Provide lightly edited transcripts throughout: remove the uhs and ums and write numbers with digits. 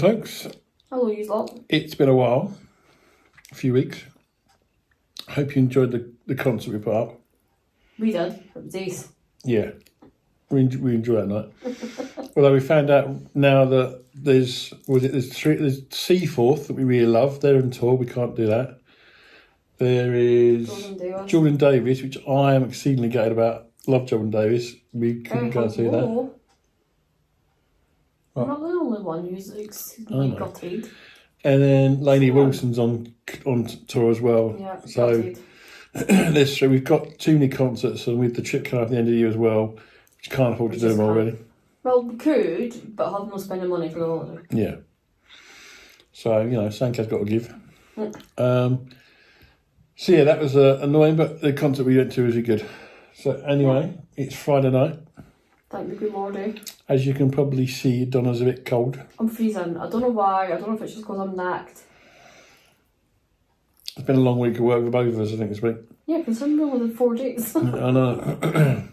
Morning, folks. Hello, you lot. It's been a while, a few weeks. Hope you enjoyed the concert we put up. We did. It was ace. Yeah, we enjoyed that night. Although we found out now that there's Seaforth that we really love. They're on tour. We can't do that. There is Jordan Davis, which I am exceedingly gutted about. Love Jordan Davis. We couldn't go and see that. I'm not the only one who's gutted. And then Lainey Wilson's on tour as well. Yeah, so there's three. We've got too many concerts, and with the trip coming up at the end of the year as well, which can't afford to do them already. Well, we could, but have no spending money for the holiday. Yeah. So Sanka's got to give. So yeah, that was annoying, but the concert we went to was really good. So anyway, It's Friday night. Thank you, good morning. As you can probably see, Donna's a bit cold. I'm freezing. I don't know why. I don't know if it's just because I'm knacked. It's been a long week of work for both of us, I think, this week. Yeah, considering only within 4 days. I know.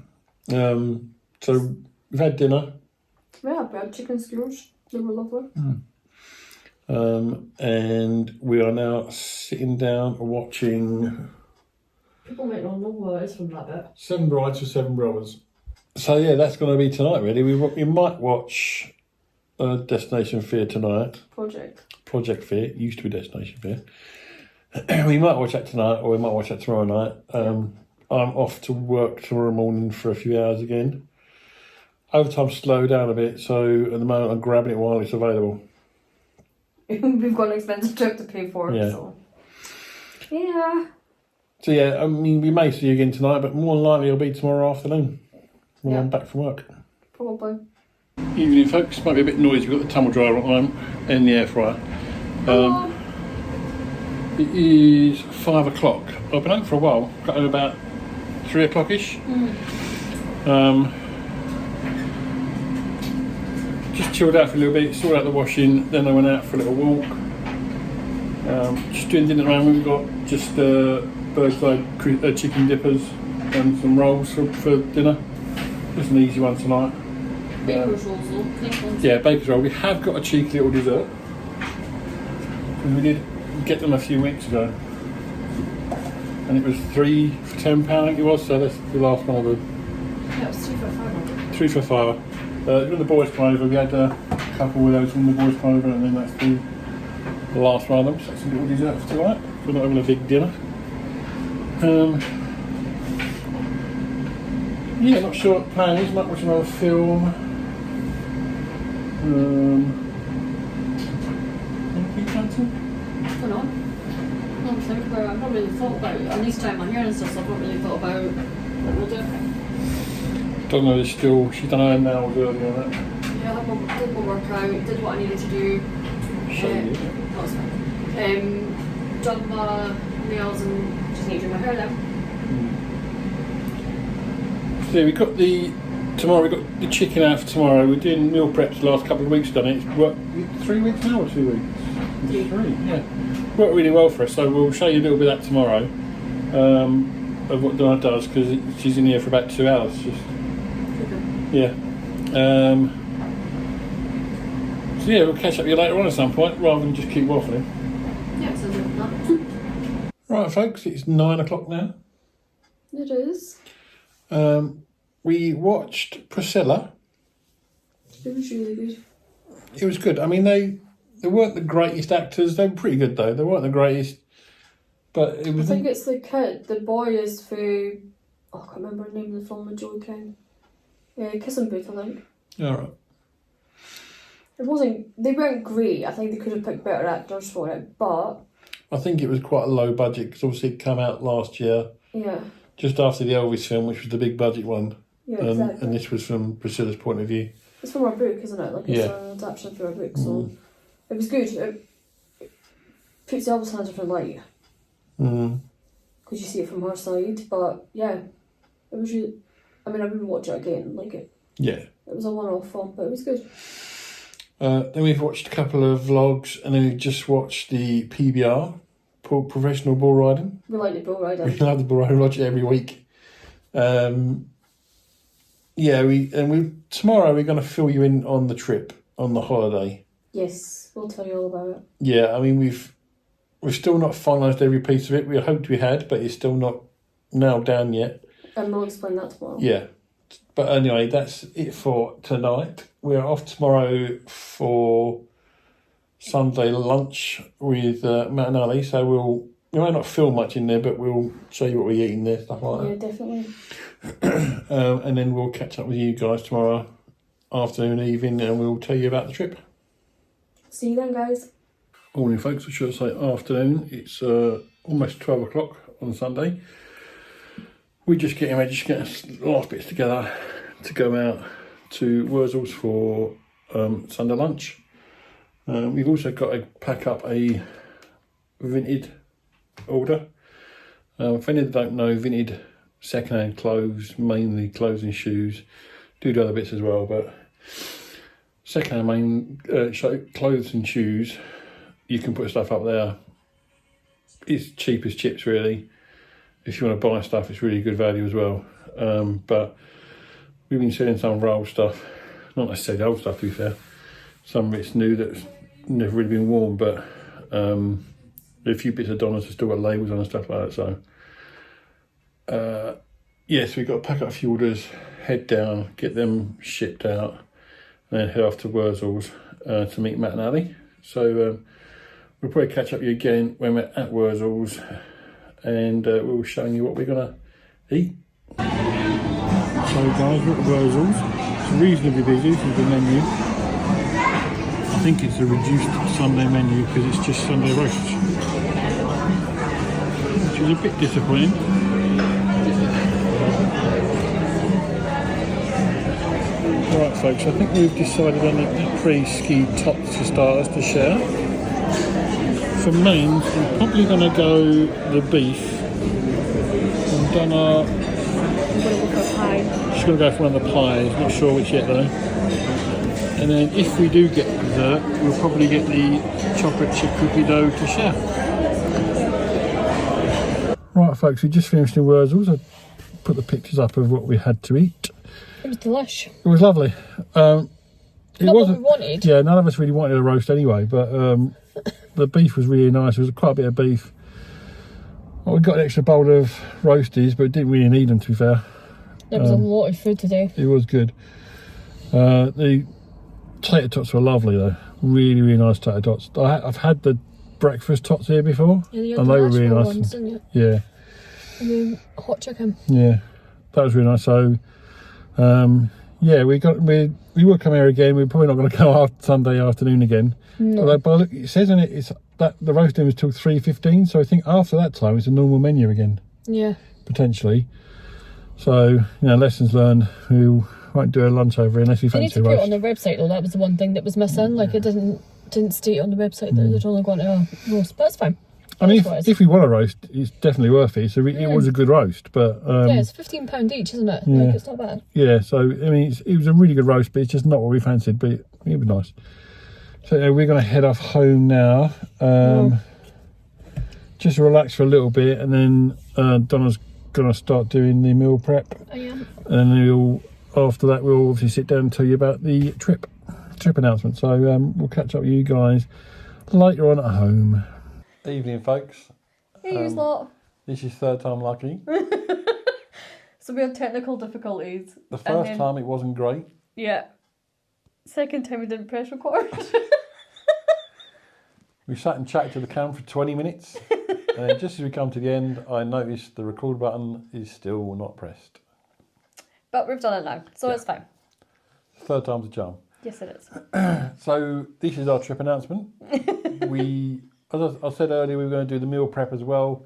So we've had dinner. Yeah, we had chicken skewers. They were lovely. And we are now sitting down watching... People might not know what it is from that bit. Seven Brides for Seven Brothers. So yeah, that's going to be tonight, really. We might watch Destination Fear tonight. Project Fear. It used to be Destination Fear. We might watch that tonight, or we might watch that tomorrow night. I'm off to work tomorrow morning for a few hours again. Overtime's slowed down a bit, so at the moment I'm grabbing it while it's available. We've got an expensive trip to pay for, so... Yeah. So yeah, I mean, we may see you again tonight, but more than likely it'll be tomorrow afternoon when I'm back from work. Probably. Evening, folks. Might be a bit noisy. We've got the tumble dryer on and the air fryer. It is 5 o'clock. I've been out for a while. Got home about 3 o'clock-ish. Just chilled out for a little bit, sorted out the washing, then I went out for a little walk. Just doing dinner at the moment. We've got just bird's eye chicken dippers and some rolls for dinner. Just an easy one tonight. Baker's rolls though. Yeah, baker's roll. We have got a cheeky little dessert. And we did get them a few weeks ago. And it was £3 for £10, I think it was, so that's the last one of them. Yeah, it was £3 for £5. £3 for £5. When the boys came over, we had a couple of those when the boys came over, and then that's the last one of them. So that's a little dessert for tonight. We're not having a big dinner. Yeah, not sure what the plan is. Might watch another film. Anything fancy? I don't know. I'm thinking about it. I've not really thought about it. And this time I'm here and stuff, so I've not really thought about what we'll do. Don't know, she's done her nails earlier on that. Yeah, I did my workout, did what I needed to do. That was fine. Done my nails and just need to do my hair now. So yeah, we've got the chicken out for tomorrow. We're doing meal preps the last couple of weeks, done it. It's worked 3 weeks now or 2 weeks? 3, yeah. Worked really well for us, so we'll show you a little bit of that tomorrow. Of what Donna does, because she's in here for about 2 hours. Yeah. So yeah, we'll catch up with you later on at some point, rather than just keep waffling. Yeah, so that. Right, folks, it's 9 o'clock now. It is. We watched Priscilla. It was really good. It was good. I mean, they weren't the greatest actors. They were pretty good, though. They weren't the greatest. But it was... I think it's the kid. The boy is for... I can't remember the name of the film with Joey King. Yeah, Kissing Booth, I think. All right. It wasn't... They weren't great. I think they could have picked better actors for it, but... I think it was quite a low budget, because obviously it came out last year. Yeah. Just after the Elvis film, which was the big budget one. Yeah, exactly. And this was from Priscilla's point of view. It's from our book, isn't it? Like, it's an adaptation from our book, so... It was good. It puts the Elvis in a different light. Because you see it from her side, but yeah, it was really... I mean, I wouldn't watch it again, like it. Yeah. It was a one-off film, but it was good. Then we've watched a couple of vlogs, and then we just watched the PBR, Professional Bull Riding. We like the bull riding. We love the bull riding, watch it every week. Yeah, tomorrow we're going to fill you in on the trip, on the holiday. Yes, we'll tell you all about it. Yeah, I mean, we've still not finalised every piece of it. We hoped we had, but it's still not nailed down yet. And we'll explain that tomorrow. Yeah. But anyway, that's it for tonight. We're off tomorrow for Sunday lunch with Matt and Ali, so we might not film much in there, but we'll show you what we're eating there, stuff like that. Yeah, definitely. And then we'll catch up with you guys tomorrow afternoon, evening, and we'll tell you about the trip. See you then, guys. Morning, folks. I should say afternoon. It's almost 12 o'clock on Sunday. We're just getting ready, just getting the last bits together to go out to Wurzels for Sunday lunch. We've also got to pack up a Vinted order. For any that don't know, Vinted second-hand clothes, mainly clothes and shoes, do the other bits as well, but second-hand clothes and shoes, you can put stuff up there. It's cheap as chips, really. If you want to buy stuff, it's really good value as well. But we've been selling some of our old stuff, not necessarily old stuff to be fair. Some of it's new that's never really been worn, but a few bits of Donna's have still got labels on and stuff like that. So yes, we've got to pack up a few orders, head down, get them shipped out, and then head off to Wurzels to meet Matt and Ali. So we'll probably catch up with you again when we're at Wurzels, and we'll be showing you what we're going to eat. So guys, we're at Wurzels. It's reasonably busy with the menu. I think it's a reduced Sunday menu because it's just Sunday roasts, which is a bit disappointing. Right folks, I think we've decided on the pre-ski tops for starters to share. For mains, I'm probably going to go the beef. And Donna, I'm going to go for a pie. she's going to go for one of the pies, not sure which yet though. And then if we do get dessert, we'll probably get the chocolate chip cookie dough to share. Right folks, we just finished in Wurzels. I put the pictures up of what we had to eat. It was delish. It was lovely. It Not wasn't what we wanted. Yeah, none of us really wanted a roast anyway, but the beef was really nice. There was quite a bit of beef. Well, we got an extra bowl of roasties, but didn't really need them to be fair. There was a lot of food today. It was good. The tater tots were lovely though. Really, really nice tater tots. I've had the breakfast tots here before, Yeah, and they were really nice. Ones, didn't you? Yeah. And the hot chicken. Yeah, that was really nice. So, yeah, we will come here again. We're probably not going to go out Sunday afternoon again. No. Although, but look, it says in it, it's that the roasting was till 3:15. So I think after that time, it's a normal menu again. Yeah. Potentially. So lessons learned. We won't do a lunch over unless we They need fancy to a put it roast. on the website though. That was the one thing that was missing. Like it didn't state on the website that they'd only gone to a roast, but that's fine. I mean, That's if we want a roast, it's definitely worth it. So it was a good roast, but yeah, it's £15 each, isn't it? Yeah. Like it's not bad. yeah. So I mean, it was a really good roast, but it's just not what we fancied. But it was nice. So we're going to head off home now. Just relax for a little bit, and then Donna's going to start doing the meal prep. I am. And after that, we'll obviously sit down and tell you about the trip announcement. So we'll catch up with you guys later on at home. Evening, folks. Hey, lot. This is third time lucky. So we had technical difficulties. The first time it wasn't great. Yeah. Second time we didn't press record. We sat and chatted to the camera for 20 minutes. And then just as we come to the end, I noticed the record button is still not pressed. But we've done it now, so it's fine. Third time's a charm. Yes, it is. So this is our trip announcement. As I said earlier, we were going to do the meal prep as well.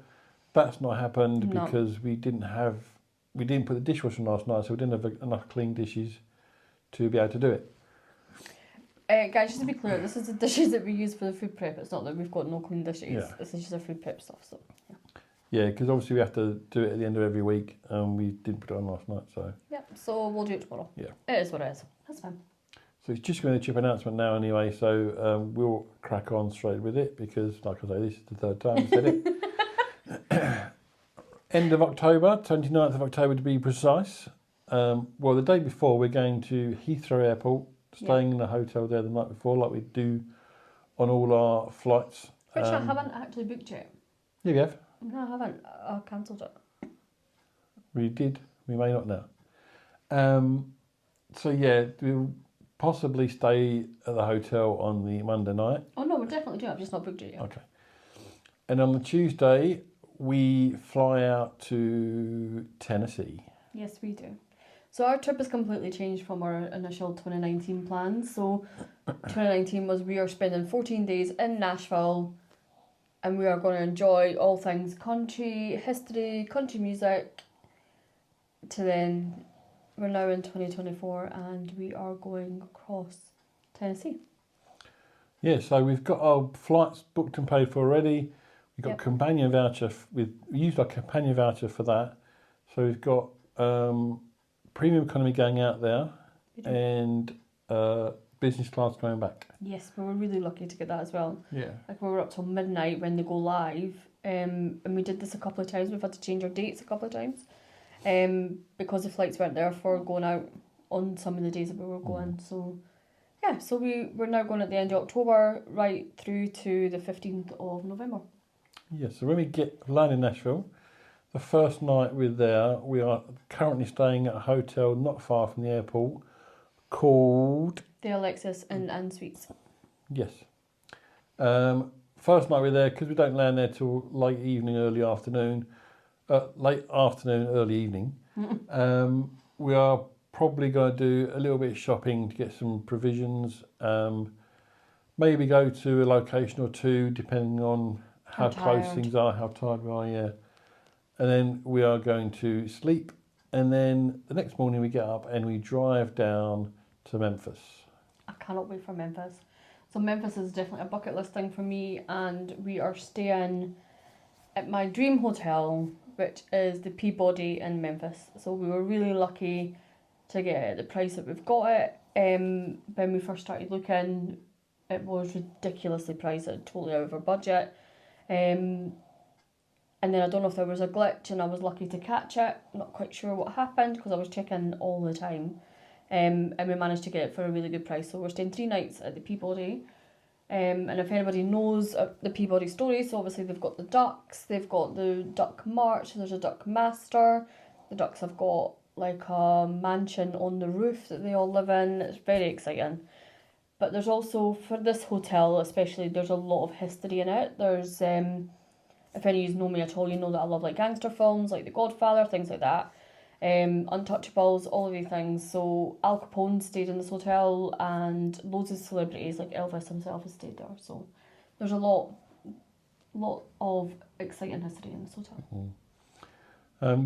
That's not happened because we didn't put the dishwasher in last night, so we didn't have enough clean dishes to be able to do it. Guys, just to be clear, this is the dishes that we use for the food prep. It's not that we've got no clean dishes. Yeah. This is just our food prep stuff. So Yeah, because obviously we have to do it at the end of every week, and we didn't put it on last night, so... yeah, so we'll do it tomorrow. Yeah. It is what it is. That's fine. So it's just going to be a trip announcement now anyway, so we'll crack on straight with it, because, like I say, this is the third time I said it. End of October, 29th of October to be precise. The day before we're going to Heathrow Airport, staying in a hotel there the night before, like we do on all our flights. Which I haven't actually booked yet. Yeah, we have. No, I haven't. I cancelled it. We did. We may not now. So yeah, we'll possibly stay at the hotel on the Monday night. Oh no, we're definitely doing it. I've just not booked it yet. Okay. And on the Tuesday, we fly out to Tennessee. Yes, we do. So our trip has completely changed from our initial 2019 plans. So 2019 was we are spending 14 days in Nashville and we are going to enjoy all things country, history, country music. To then, we're now in 2024 and we are going across Tennessee. Yeah, so we've got our flights booked and paid for already. We've got companion voucher. We used our companion voucher for that. So we've got premium economy going out there and business class going back. Yes, we were really lucky to get that as well. Yeah. Like we were up till midnight when they go live, and we did this a couple of times. We've had to change our dates a couple of times, because the flights weren't there for going out on some of the days that we were going. So yeah, so we're now going at the end of October right through to the 15th of November. Yeah, so when we land in Nashville, the first night we're there, we are currently staying at a hotel not far from the airport called... The Alexis and Suites. Yes. First night we're there, because we don't land there till late evening, early afternoon, early evening. We are probably going to do a little bit of shopping to get some provisions. Maybe go to a location or two, depending on how close things are, how tired we are, yeah. And then we are going to sleep. And then the next morning we get up and we drive down to Memphis. I cannot wait for Memphis. So Memphis is definitely a bucket list thing for me, and we are staying at my dream hotel, which is the Peabody in Memphis. So we were really lucky to get it at the price that we've got it. When we first started looking, it was ridiculously priced, totally out of our budget. And then I don't know if there was a glitch and I was lucky to catch it. I'm not quite sure what happened because I was checking all the time. And we managed to get it for a really good price. So we're staying 3 nights at the Peabody. And if anybody knows the Peabody story, so obviously they've got the ducks, they've got the duck march, there's a duck master. The ducks have got like a mansion on the roof that they all live in. It's very exciting. But there's also, for this hotel especially, there's a lot of history in it. There's, if any of you know me at all, you know that I love like gangster films, like The Godfather, things like that. Untouchables, all of these things. So Al Capone stayed in this hotel and loads of celebrities like Elvis himself has stayed there. So there's a lot of exciting history in this hotel.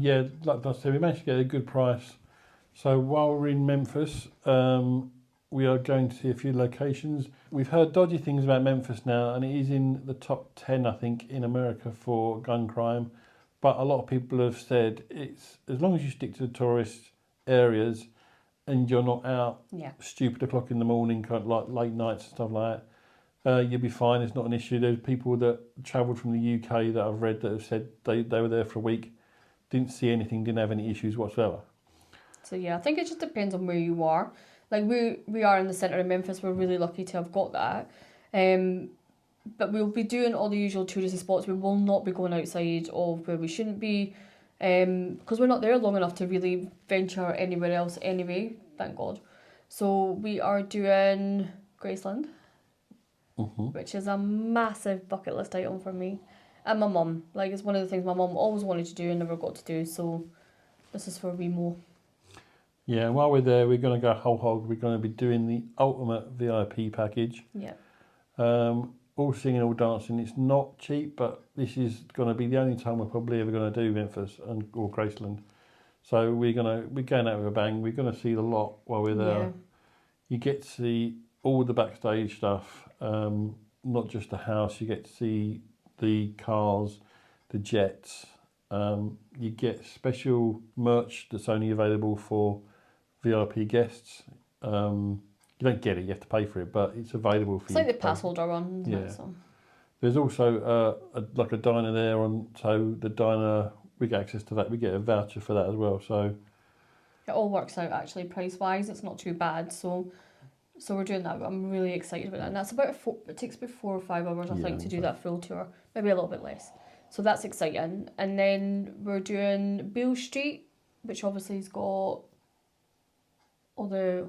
Yeah, like I said, we managed to get a good price. So while we're in Memphis, we are going to see a few locations. We've heard dodgy things about Memphis now, and it is in the top 10, I think, in America for gun crime. But a lot of people have said it's as long as you stick to the tourist areas and you're not out stupid o'clock in the morning, kind of like late nights and stuff like that, you'll be fine. It's not an issue. There's people that travelled from the UK that I've read that have said they were there for a week, didn't see anything, didn't have any issues whatsoever. So yeah, I think it just depends on where you are. Like we are in the centre of Memphis. We're really lucky to have got that. But we'll be doing all the usual touristy spots. We will not be going outside of where we shouldn't be, because we're not there long enough to really venture anywhere else anyway, thank God. So we are doing Graceland, which is a massive bucket list item for me and my mum. Like, it's one of the things my mum always wanted to do and never got to do, so this is for wee Mo. Yeah, while we're there, we're going to go whole hog. We're going to be doing the ultimate VIP package. Yeah. All singing, all dancing. It's not cheap, but this is going to be the only time we're probably ever going to do Memphis or Graceland. So we're going out with a bang. We're going to see the lot while we're there. Yeah. You get to see all the backstage stuff, not just the house. You get to see the cars, the jets. You get special merch that's only available for VIP guests. You don't get it, you have to pay for it, but it's available for you. It's like the pass holder one, isn't it? So. There's also a diner there, so the diner, we get access to that, we get a voucher for that as well. So it all works out actually price-wise, it's not too bad. So So we're doing that. I'm really excited about that. And that's it takes about 4 or 5 hours, I think, to do that full tour. Maybe a little bit less. So that's exciting. And then we're doing Beale Street, which obviously has got all the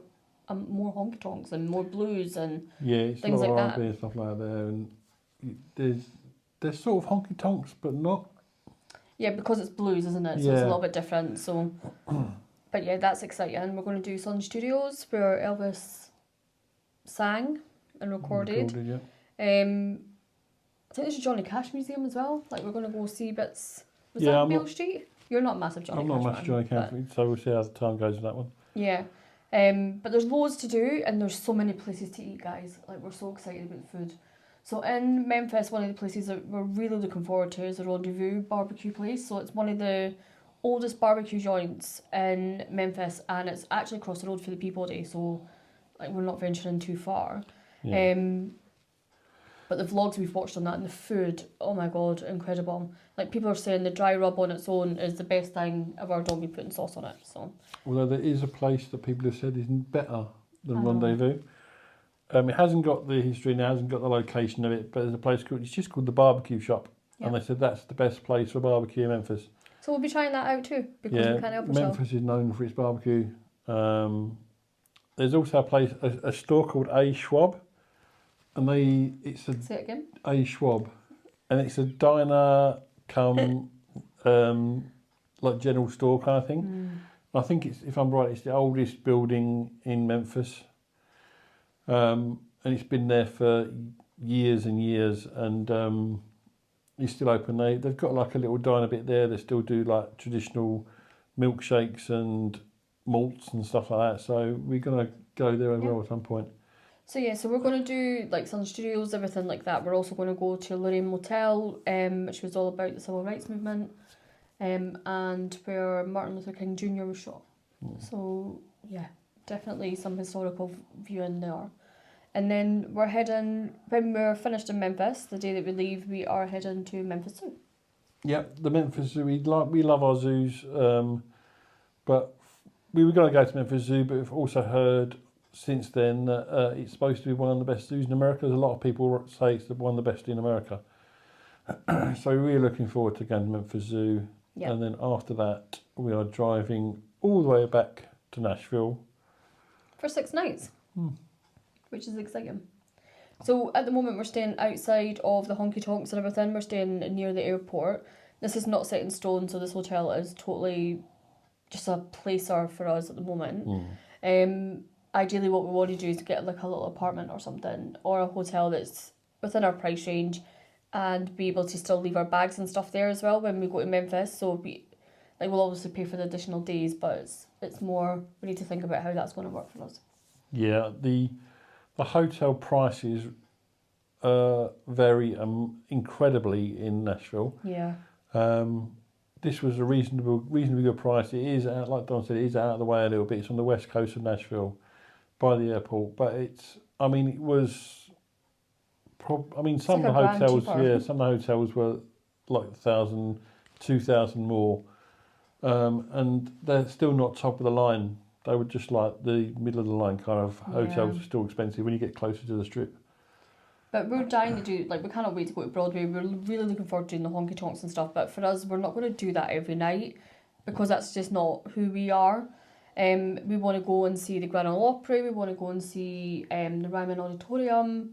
more honky tonks and more blues and it's things a lot like of R&B and stuff like that there. And there's sort of honky tonks, but not. Yeah, because it's blues, isn't it? So it's a little bit different. So, but yeah, that's exciting. We're going to do Sun Studios where Elvis sang and recorded. I think there's a Johnny Cash museum as well. Like, we're going to go see bits. Was that Beale Street? You're not a massive Johnny Cash fan. I'm not a massive Johnny Cash fan, so we'll see how the time goes with that one. Yeah. But there's loads to do and there's so many places to eat, guys. Like, we're so excited about the food. So in Memphis, one of the places that we're really looking forward to is the Rendezvous barbecue place. So it's one of the oldest barbecue joints in Memphis, and it's actually across the road for the Peabody. So, like, we're not venturing too far. Yeah. But the vlogs we've watched on that and the food, oh my god, incredible. Like, people are saying the dry rub on its own is the best thing ever. Don't be putting sauce on it. So, although there is a place that people have said is better than Rendezvous. It hasn't got the history and it hasn't got the location of it, but there's a place it's just called the Barbecue Shop, and they said that's the best place for barbecue in Memphis. So we'll be trying that out too, because we can't help ourselves. Memphis is known for its barbecue. There's also a store called A. Schwab, and say it again. A. Schwab, and it's a diner come like general store kind of thing. I think if I'm right, it's the oldest building in Memphis. And it's been there for years and years, and it's still open. They've got like a little diner bit there. They still do like traditional milkshakes and malts and stuff like that. So we're gonna go there as well at some point. So we're gonna do like Sun Studios, everything like that. We're also gonna go to Lorraine Motel, which was all about the civil rights movement, and where Martin Luther King Jr. was shot. So definitely some historical viewing there. And then we're heading, when we're finished in Memphis, the day that we leave, we are heading to Memphis Zoo. Yep, the Memphis Zoo. We love our zoos, but we were going to go to Memphis Zoo, but we've also heard since then that it's supposed to be one of the best zoos in America. There's a lot of people say it's one of the best in America. So we're really looking forward to going to Memphis Zoo. Yep. And then after that, we are driving all the way back to Nashville. For 6 nights, which is exciting. So at the moment we're staying outside of the honky tonks and everything. We're staying near the airport. This is not set in stone, so this hotel is totally just a placer for us at the moment. Ideally what we want to do is get like a little apartment or something, or a hotel that's within our price range, and be able to still leave our bags and stuff there as well when we go to Memphis. So we'll obviously pay for the additional days, but it's more, we need to think about how that's going to work for us. Yeah, the hotel prices vary incredibly in Nashville. Yeah. This was a reasonably good price. It is out, like Don said, it is out of the way a little bit. It's on the west coast of Nashville, by the airport. But some of the hotels, some of the hotels were like 1,000, 2,000 more. And they're still not top of the line. They were just like the middle of the line kind of hotels are still expensive when you get closer to the strip. But we're dying to do, we cannot wait to go to Broadway. We're really looking forward to doing the honky tonks and stuff. But for us, we're not going to do that every night because that's just not who we are. We want to go and see the Grand Ole Opry. We want to go and see the Ryman Auditorium,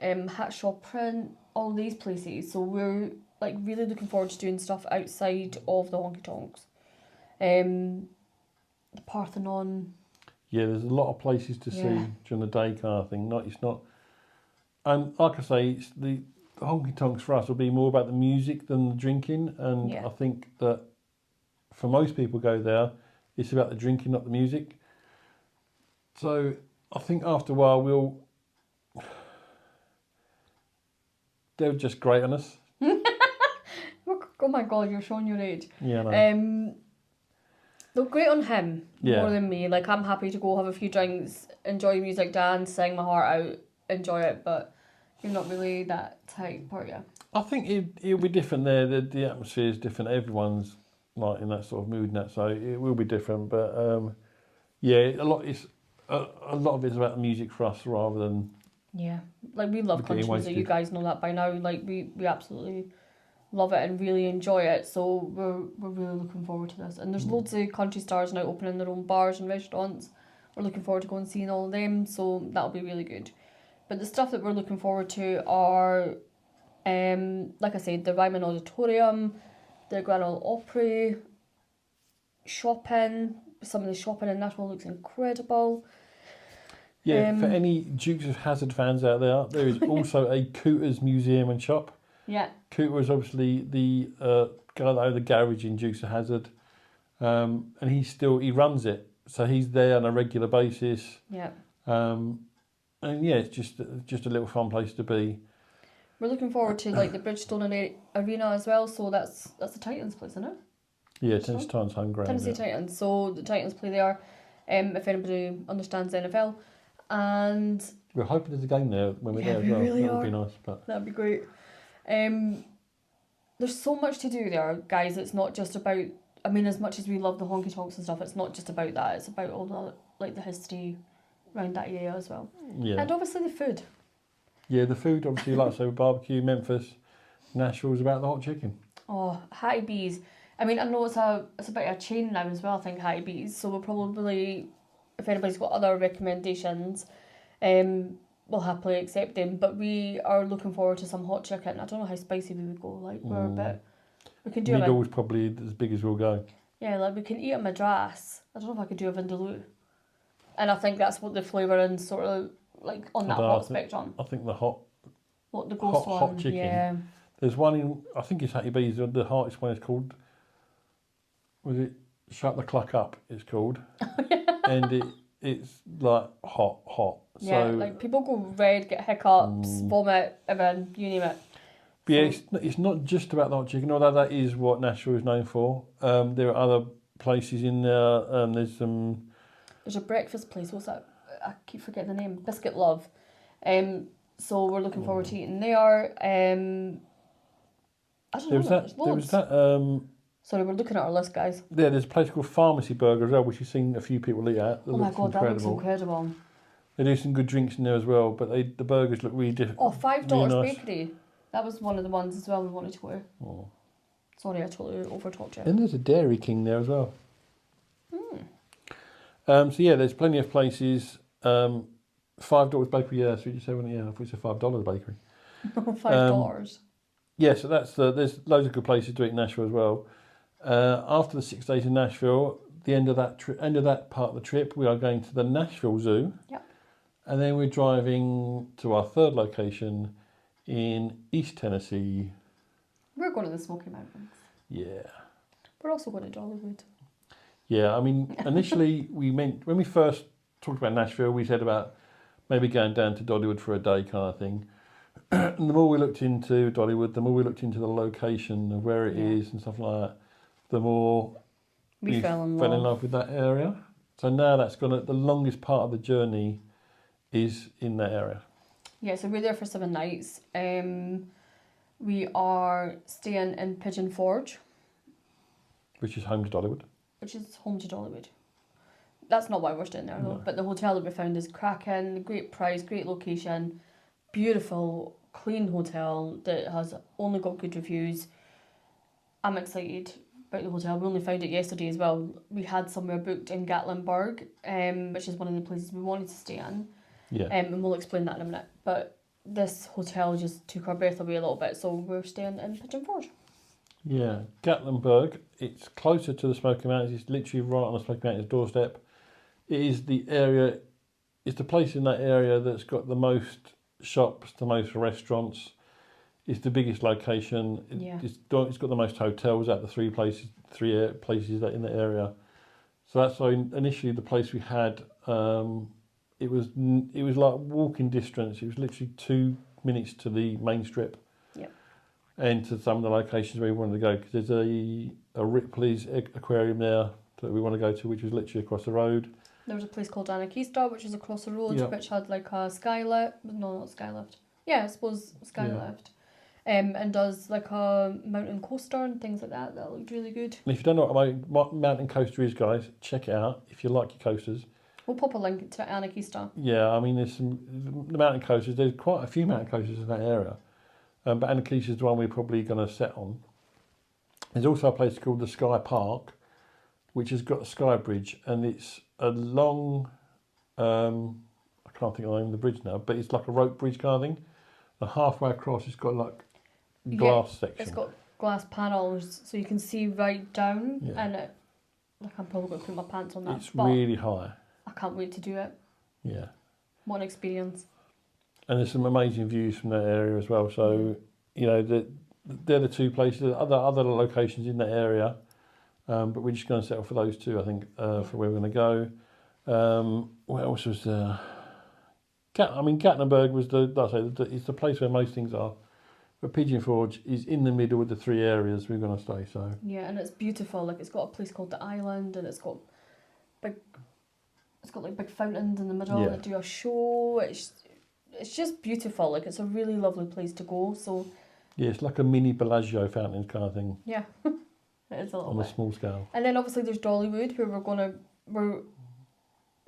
Hatshaw Print, all these places. So we're really looking forward to doing stuff outside of the honky tonks. The Parthenon. Yeah, there's a lot of places to see during the day kind of thing. And like I say, it's the honky tonks for us will be more about the music than the drinking. And I think that for most people go there, it's about the drinking, not the music. So I think after a while they'll just grate on us. Oh my god, you're showing your age. Yeah, I know. They'll grate on him more than me. I'm happy to go have a few drinks, enjoy music, dance, sing my heart out, enjoy it, but you're not really that type, are you? I think it'll be different there. The atmosphere is different. Everyone's in that sort of mood and that, so it will be different. But a lot. a lot of it's about the music for us rather than. Yeah, like we love country music. You guys know that by now. Like we absolutely love it and really enjoy it. So we're really looking forward to this. And there's loads of country stars now opening their own bars and restaurants. We're looking forward to going and seeing all of them. So that'll be really good. But the stuff that we're looking forward to are, like I said, the Ryman Auditorium, the Grand Ole Opry, shopping. Some of the shopping in Nashville looks incredible. Yeah, for any Dukes of Hazzard fans out there is also a Cooters museum and shop. Yeah. Cooter is obviously the guy that owned the garage in Dukes of Hazzard, and he runs it, so he's there on a regular basis. Yeah. And yeah, it's just a little fun place to be. We're looking forward to like the Bridgestone Arena as well. So that's the Titans place, isn't it? Yeah, Tennessee Titans home ground. Tennessee Titans. So the Titans play there. If anybody understands NFL, and we're hoping there's a game there when we're there as well. Really that would be nice, but that'd be great. There's so much to do there, guys. It's not just about. I mean, as much as we love the honky tonks and stuff, it's not just about that. It's about all the history around that area as well. Yeah. And obviously the food. Yeah, the food, obviously, like I say, barbecue, Memphis, Nashville's about the hot chicken. Oh, Hattie B's. I mean, I know it's a bit of a chain now as well, I think, Hattie B's. So we'll probably, if anybody's got other recommendations, we'll happily accept them. But we are looking forward to some hot chicken. I don't know how spicy we would go. Like, we're a bit... We can do Middle's probably as big as we'll go. Yeah, like we can eat a Madras. I don't know if I could do a Vindaloo. And I think that's what the flavouring sort of like on that hot spectrum. I think the hot. What the ghost one? Hot chicken. Yeah. There's one in. I think it's Hattie B's. The hottest one is called. Was it Shut the Cluck Up? It's called. And it's like hot. Yeah, so, like people go red, get hiccups, vomit, everything, you name it. But yeah, it's not just about the hot chicken, although that is what Nashville is known for. There are other places in there. There's a breakfast place. What's that? I keep forgetting the name. Biscuit Love. So we're looking forward to eating there. I don't know. There was that. Sorry, we're looking at our list, guys. Yeah, there's a place called Pharmacy Burger as well, which you've seen a few people eat at. Oh my god, that looks incredible. They do some good drinks in there as well, but the burgers look really different. Oh, $5 really nice. Bakery. That was one of the ones as well we wanted to wear. Oh. Sorry, I totally overtalked you. And there's a Dairy King there as well. So yeah, there's plenty of places. $5 bakery, yeah, that's what you say, wasn't it? Yeah, I thought you said $5 bakery. $5. Yeah, so there's loads of good places to eat in Nashville as well. After the 6 days in Nashville, the end of that part of the trip, we are going to the Nashville Zoo. Yep. And then we're driving to our third location in East Tennessee. We're going to the Smoky Mountains. Yeah. We're also going to Dollywood. Yeah, I mean, initially when we first talked about Nashville, we said about maybe going down to Dollywood for a day kind of thing. And the more we looked into Dollywood, the more we looked into the location of where it is and stuff like that, the more we fell in love with that area. So now the longest part of the journey is in that area. Yeah, so we're there for 7 nights. We are staying in Pigeon Forge. Which is home to Dollywood. That's not why we're staying there, though. But the hotel that we found is cracking, great price, great location, beautiful, clean hotel that has only got good reviews. I'm excited about the hotel. We only found it yesterday as well. We had somewhere booked in Gatlinburg, which is one of the places we wanted to stay in. Yeah. And we'll explain that in a minute. But this hotel just took our breath away a little bit, so we're staying in Pigeon Forge. Yeah, Gatlinburg. It's closer to the Smoky Mountains. It's literally right on the Smoky Mountains doorstep. It is the area. It's the place in that area that's got the most shops, the most restaurants. It's the biggest location. It's got the most hotels at the three places that in the area. So that's why initially the place we had. It was like walking distance. It was literally 2 minutes to the main strip. Yep. And to some of the locations where we wanted to go, because there's a Ripley's aquarium there that we want to go to, which was literally across the road. There was a place called Anarchista, which was across the road, which had like a skylift. No, not skylift. Yeah, I suppose skylift. And does like a mountain coaster and things like that. That looked really good. And if you don't know what a mountain coaster is, guys, check it out. If you like your coasters, We'll pop a link to Anna Keister. Yeah, I mean, there's the mountain coasters. There's quite a few mountain coasters in that area, but Anna Keister is the one we're probably going to set on. There's also a place called the Sky Park, which has got a sky bridge, and it's a long, I can't think of the name of the bridge now, but it's like a rope bridge kind of thing. And halfway across, it's got like glass section. It's got glass panels, so you can see right down, and I'm probably going to put my pants on that. It's really high. I can't wait to do it. Yeah. What an experience. And there's some amazing views from that area as well. So, they're the two places, other locations in that area. But we're just going to settle for those two, I think, for where we're going to go. What else was there? Gatlinburg was it's the place where most things are. But Pigeon Forge is in the middle of the three areas we're going to stay. So yeah, and it's beautiful. Like, it's got a place called the Island, and it's got like big fountains in the middle that do a show. It's just beautiful. Like, it's a really lovely place to go. So yeah, it's like a mini Bellagio fountains kind of thing. Yeah, it is a little on bit. A small scale. And then obviously there's Dollywood, where we're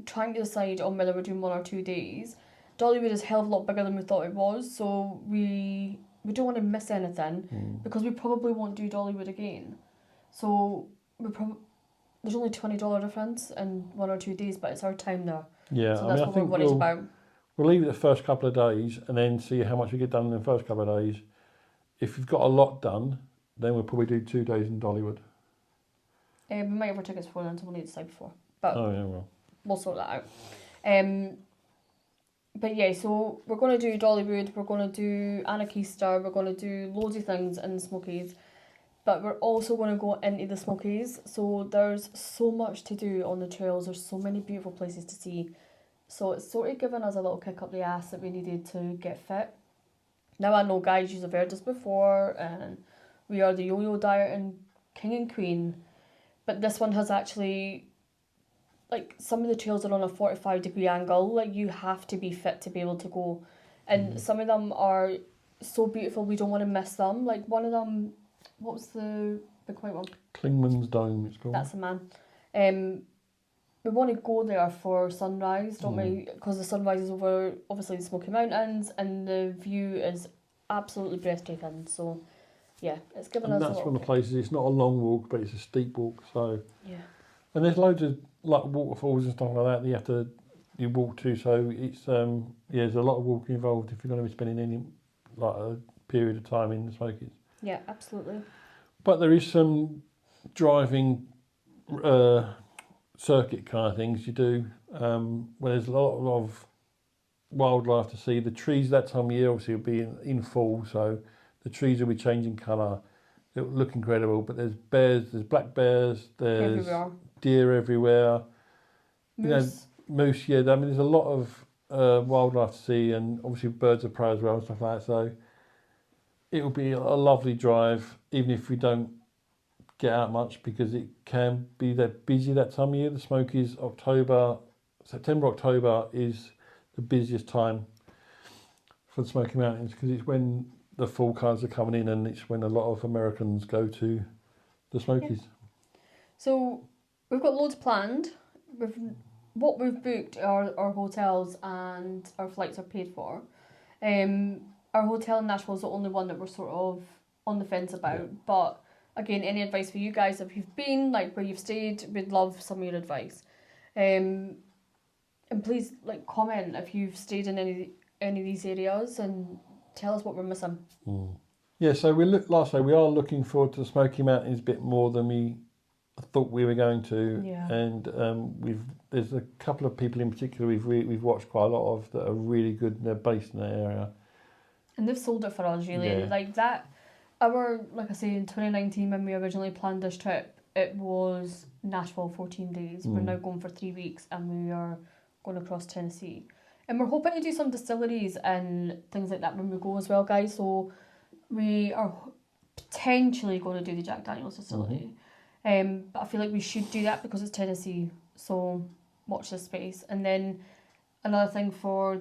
trying to decide on whether we're doing 1 or 2 days. Dollywood is a hell of a lot bigger than we thought it was, so we don't want to miss anything because we probably won't do Dollywood again. So there's only $20 difference in 1 or 2 days, but it's our time there. Yeah, so that's what we're worried about. We'll leave it the first couple of days and then see how much we get done in the first couple of days. If we've got a lot done, then we'll probably do 2 days in Dollywood. We might have our tickets for then, so we'll need to decide before. But we'll sort that out. But yeah, so we're going to do Dollywood, we're going to do Anna Keister, we're going to do loads of things in the Smokies. But we're also going to go into the Smokies. So there's so much to do on the trails. There's so many beautiful places to see. So it's sort of given us a little kick up the ass that we needed to get fit. Now I know, guys, you've heard this before, and we are the yo-yo diet and king and queen. But this one has actually, like, some of the trails are on a 45-degree angle. Like, you have to be fit to be able to go. And some of them are so beautiful, we don't want to miss them. Like, one of them, what was the big white one? Clingman's Dome, it's called. That's the man. We want to go there for sunrise, don't we? Because the sunrise is over, obviously, the Smoky Mountains, and the view is absolutely breathtaking. So, yeah, it's given us a lot. That's one of the places, it's not a long walk, but it's a steep walk, so... Yeah. And there's loads of, like, waterfalls and stuff like that that you walk to, so it's, there's a lot of walking involved if you're going to be spending any, like, a period of time in the Smokies. Yeah, absolutely. But there is some driving circuit kind of things you do, where there's a lot of wildlife to see. The trees that time of year obviously will be in fall, so the trees will be changing colour. It will look incredible, but there's bears, there's black bears, there's everywhere. Deer everywhere. Moose. Moose, yeah. I mean, there's a lot of wildlife to see, and obviously birds of prey as well and stuff like that, so it will be a lovely drive, even if we don't get out much, because it can be that busy that time of year. The Smokies, September, October is the busiest time for the Smoky Mountains, because it's when the fall cars are coming in, and it's when a lot of Americans go to the Smokies. Yeah. So we've got loads planned. What we've booked are our hotels, and our flights are paid for. Our hotel in Nashville is the only one that we're sort of on the fence about, but again, any advice for you guys if you've been, like, where you've stayed, we'd love some of your advice. And please, like, comment if you've stayed in any of these areas and tell us what we're missing. Yeah, so we are looking forward to the Smoky Mountains a bit more than we thought we were going to. Yeah. And there's a couple of people in particular we've watched quite a lot of that are really good, and they're based in that area. And they've sold it for us, really. Yeah. Like that. Like I say, in 2019 when we originally planned this trip, it was Nashville 14 days. We're now going for 3 weeks, and we are going across Tennessee. And we're hoping to do some distilleries and things like that when we go as well, guys. So we are potentially going to do the Jack Daniel's distillery. But I feel like we should do that because it's Tennessee. So watch this space. And then another thing for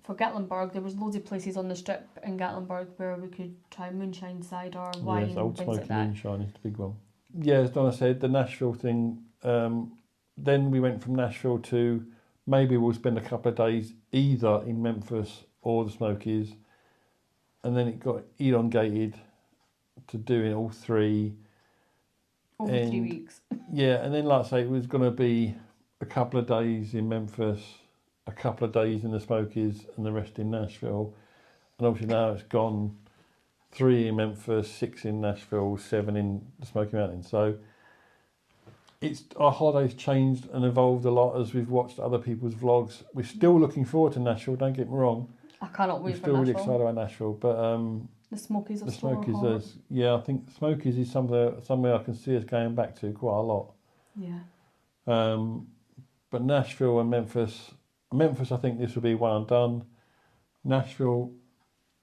Gatlinburg, there was loads of places on the strip in Gatlinburg where we could try moonshine, cider, wine, yes, Old things Smoky like that. Moonshine is the big one. Yeah, as Donna said, the Nashville thing, then we went from Nashville to maybe we'll spend a couple of days either in Memphis or the Smokies, and then it got elongated to doing all three. Over 3 weeks. Yeah, and then like I say, it was going to be a couple of days in Memphis, a couple of days in the Smokies, and the rest in Nashville. And obviously now it's gone 3 in Memphis, 6 in Nashville, 7 in the Smoky Mountains. So our holidays changed and evolved a lot as we've watched other people's vlogs. We're still looking forward to Nashville, don't get me wrong. I cannot wait We're for still really Nashville. excited about Nashville, but The Smokies are the so Smokies hot. I think Smokies is somewhere I can see us going back to quite a lot. Yeah. But Nashville and Memphis, I think this will be one and done. Nashville,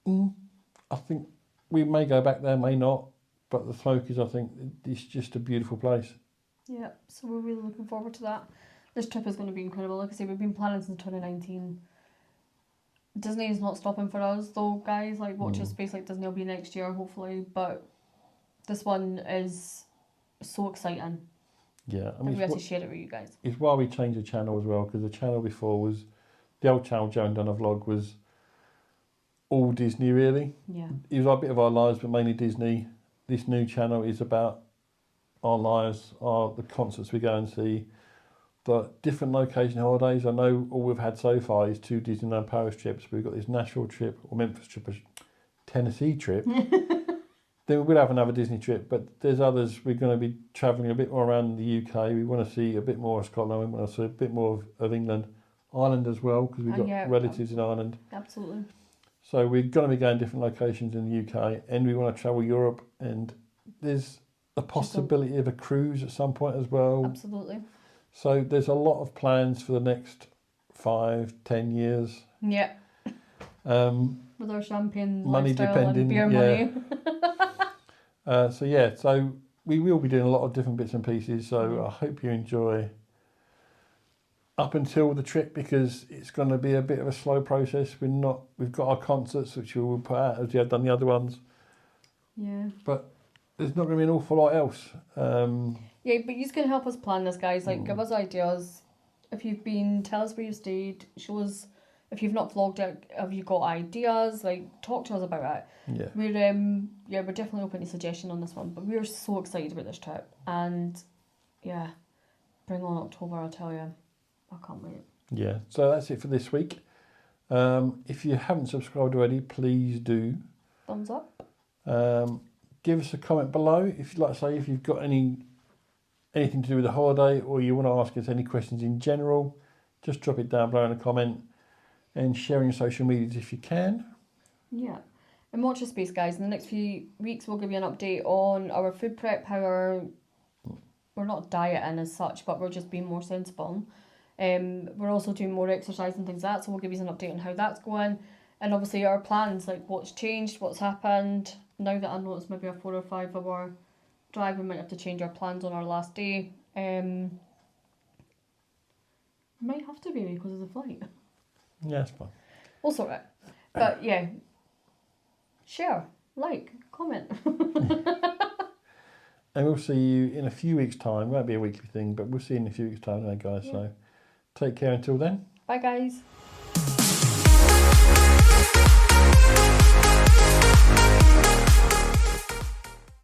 I think we may go back there, may not. But the Smokies, I think it's just a beautiful place. Yeah, so we're really looking forward to that. This trip is going to be incredible. Like I say, we've been planning since 2019. Disney is not stopping for us though, guys. Like, watch this space. Like, Disney will be next year, hopefully. But this one is so exciting. Yeah, I We mean, have to share it with you guys. it's why we changed the channel as well, because the channel before was, the old channel, Joe and Donna Vlog, was all Disney really. Yeah. It was a bit of our lives, but mainly Disney. This new channel is about our lives, the concerts we go and see, the different location holidays. I know all we've had so far is 2 Disneyland Paris trips. We've got this Nashville trip, or Memphis trip, a Tennessee trip. Then we will have another Disney trip, but there's others. We're going to be travelling a bit more around the UK. We want to see a bit more of Scotland. We want to see a bit more of England, Ireland as well, because we've got relatives in Ireland. Absolutely. So we're going to be going different locations in the UK, and we want to travel Europe, and there's a possibility of a cruise at some point as well. Absolutely. So there's a lot of plans for the next 5-10 years. Yeah. With our champagne Money lifestyle depending, and beer yeah. money. So we will be doing a lot of different bits and pieces. So I hope you enjoy up until the trip, because it's going to be a bit of a slow process. We've got our concerts which we will put out as we have done the other ones. Yeah. But there's not going to be an awful lot else. Yeah, but you can help us plan this, guys. Like, give us ideas. If you've been, tell us where you've stayed. Show us. If you've not vlogged it, have you got ideas? Like, talk to us about it. Yeah. We're definitely open to suggestion on this one. But we're so excited about this trip, and yeah, bring on October. I'll tell you, I can't wait. Yeah. So that's it for this week. If you haven't subscribed already, please do. Thumbs up. Give us a comment below if you'd like to say if you've got anything to do with the holiday, or you want to ask us any questions in general. Just drop it down below in a comment, and share on your social medias if you can. Yeah. And watch this space, guys. In the next few weeks, we'll give you an update on our food prep, how we're not dieting as such, but we're just being more sensible. We're also doing more exercise and things like that, so we'll give you an update on how that's going. And obviously our plans, like what's changed, what's happened. Now that I know it's maybe a 4 or 5 hour drive, we might have to change our plans on our last day. Might have to be because of the flight. Yeah, it's fine. We'll sort it. But yeah, share, like, comment. And we'll see you in a few weeks' time. Won't be a weekly thing, but we'll see you in a few weeks' time, guys. Yeah. So take care until then. Bye, guys.